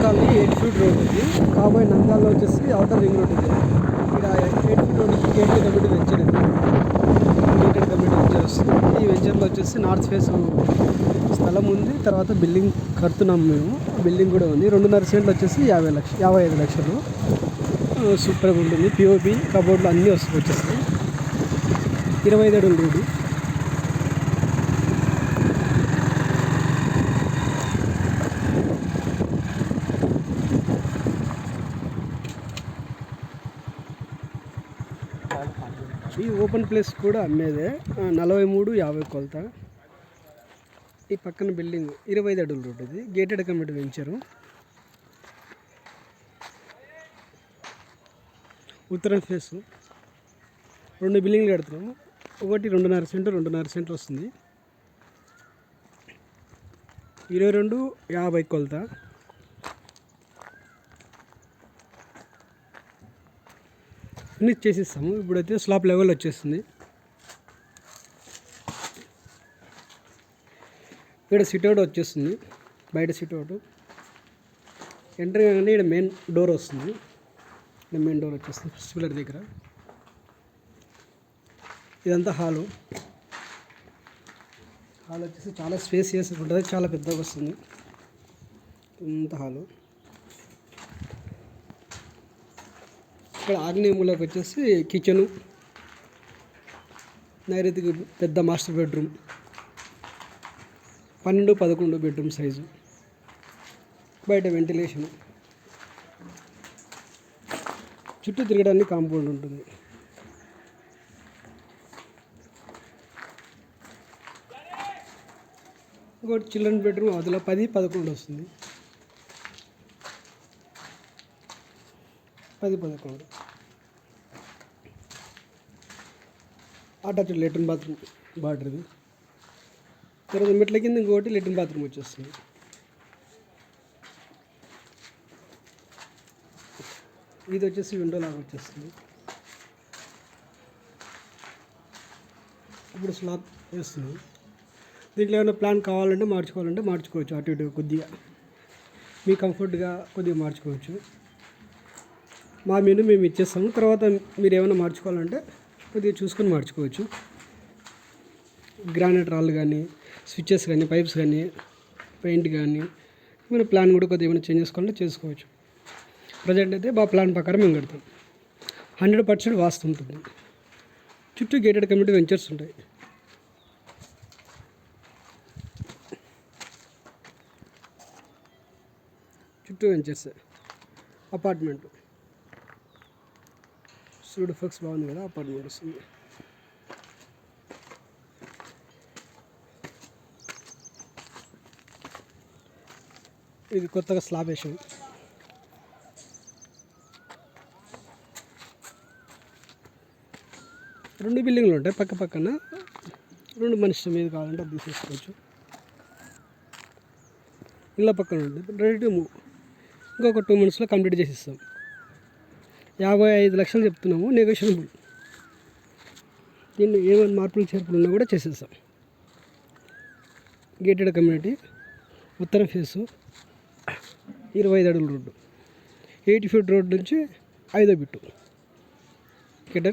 Colony 8 feet road ఉంది. కాబోయే నంద్యాలలో వచ్చేసి అవుటర్ రింగ్ రోడ్ ఉంది. ఇక్కడ 8 ఫీట్ రోడ్కి గేటెడ్ కమ్యూనిటీ వెంచర్ ఉంది. గేటెడ్ కమ్యూనిటీ వెంచర్ వస్తుంది. ఈ వెంచర్లో వచ్చేసి నార్త్ ఫేస్ స్థలం ఉంది. తర్వాత బిల్డింగ్ కడుతున్నాము మేము. బిల్డింగ్ కూడా ఉంది. 2.5 సెంట్లు వచ్చేసి 55 లక్షలు. సూపర్గా ఉంటుంది. పిఓపి కబోర్డ్లు అన్నీ వచ్చేస్తాయి. 25 అడుగుల రోడ్డు. ఈ ఓపెన్ ప్లేస్ కూడా అమ్మేదే. 43,50 కొలత. ఈ పక్కన బిల్డింగ్ 25 అడుగుల రోడ్డు. ఇది గేటెడ్ కమ్యూనిటీ వెంచరు. ఉత్తరం ఫేసు 2 బిల్డింగ్లు కడుతున్నాము. ఒకటి 2.5 సెంట్ వస్తుంది. 22,50 కొలత. ఫినిష్ చేసిస్తాము. ఇప్పుడైతే స్లాబ్ లెవెల్ వచ్చేస్తుంది. ఇక్కడ సిట్అవుట్ వచ్చేస్తుంది. బయట సిట్అవుట్ ఎంటర్ కాగానే ఇక్కడ మెయిన్ డోర్ వస్తుంది. మెయిన్ డోర్ వచ్చేస్తుంది ఫస్ట్ పిల్లర్ దగ్గర. ఇదంతా హాలు వచ్చేసి చాలా స్పేసియస్ ఉంటుంది. చాలా పెద్దగా వస్తుంది. ఇంత హాలు. ఇక్కడ ఆగ్నేయ మూలకు వచ్చేసి కిచెను, నైరుతికి పెద్ద మాస్టర్ బెడ్రూమ్, 12-11 బెడ్రూమ్ సైజు. బయట వెంటిలేషను, చుట్టూ తిరగడానికి కాంపౌండ్ ఉంటుంది. ఇంకోటి చిల్డ్రన్ బెడ్రూమ్ అవతల 10-11 వస్తుంది. 10-11 అటాచ్డ్ లెట్రిన్ బాత్రూమ్ బార్డర్ది. తర్వాత మెట్ల కింద ఇంకోటి లెట్రిన్ బాత్రూమ్ వచ్చేస్తుంది. ఇది వచ్చేసి విండో లాగా వచ్చేస్తుంది. ఇప్పుడు స్లాబ్ వేస్తున్నాం. దీంట్లో ఏమైనా ప్లాన్ కావాలంటే మార్చుకోవచ్చు. అటు ఇటు కొద్దిగా మీ కంఫర్ట్గా కొద్దిగా మార్చుకోవచ్చు. మా మెనూ మేము ఇచ్చేస్తాము. తర్వాత మీరు ఏమైనా మార్చుకోవాలంటే కొద్దిగా చూసుకొని మార్చుకోవచ్చు. గ్రానైట్ రాళ్ళు కానీ, స్విచ్చెస్ కానీ, పైప్స్ కానీ, పెయింట్ కానీ, ఏమైనా ప్లాన్ కూడా కొద్దిగా ఏమైనా చేంజ్ చేసుకోవాలంటే చేసుకోవచ్చు. ప్రజెంట్ అయితే మా ప్లాన్ ప్రకారం మేము కడతాం. 100% వాస్తు ఉంటుంది. చుట్టూ గేటెడ్ కమ్యూనిటీ వెంచర్స్ ఉంటాయి. చుట్టూ వెంచర్స్. అపార్ట్మెంట్ సూడోఫ్లెక్స్ బాగుంది కదా. అపార్ట్మెంట్ వస్తుంది. ఇది కొత్తగా స్లాబ్ వేసాం. రెండు బిల్డింగ్లు ఉంటాయి పక్క పక్కన. 2 మనిషి మీద కావాలంటే అది తీసేసుకోవచ్చు. ఇళ్ళ పక్కన ఉంటుంది. Ready to move. ఇంకొక 2 మంత్స్లో కంప్లీట్ చేసిస్తాం. 55 లక్షలు చెప్తున్నాము. నెగోషియబుల్. దీన్ని ఏమైనా మార్పులు చేర్పులు ఉన్నా కూడా చేసేస్తాం. గేటెడ్ కమ్యూనిటీ, ఉత్తరం ఫేసు, 25 అడుగుల రోడ్డు, 8 ఫీట్ రోడ్ నుంచి 5వ బిట్టు. ఓకే.